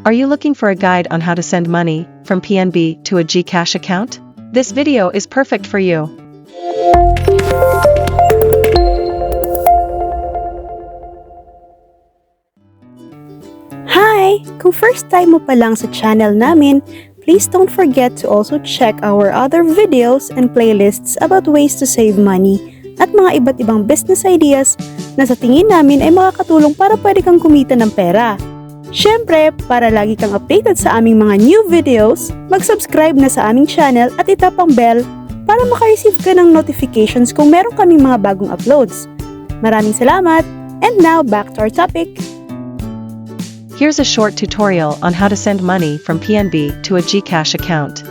Are you looking for a guide on how to send money from PNB to a GCash account? This video is perfect for you. Hi! Kung first time mo pa lang sa channel namin, please don't forget to also check our other videos and playlists about ways to save money at mga iba't ibang business ideas na sa tingin namin ay makakatulong para pwede kang kumita ng pera. Syempre, para lagi kang updated sa aming mga new videos, mag-subscribe na sa aming channel at itap ang bell para makareceive ka ng notifications kung meron kaming mga bagong uploads. Maraming salamat! And now, back to our topic. Here's a short tutorial on how to send money from PNB to a GCash account.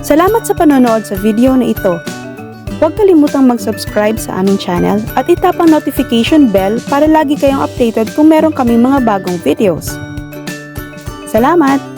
Salamat sa panonood sa video na ito. Huwag kalimutang mag-subscribe sa aming channel at itap ang notification bell para lagi kayong updated kung meron kaming mga bagong videos. Salamat!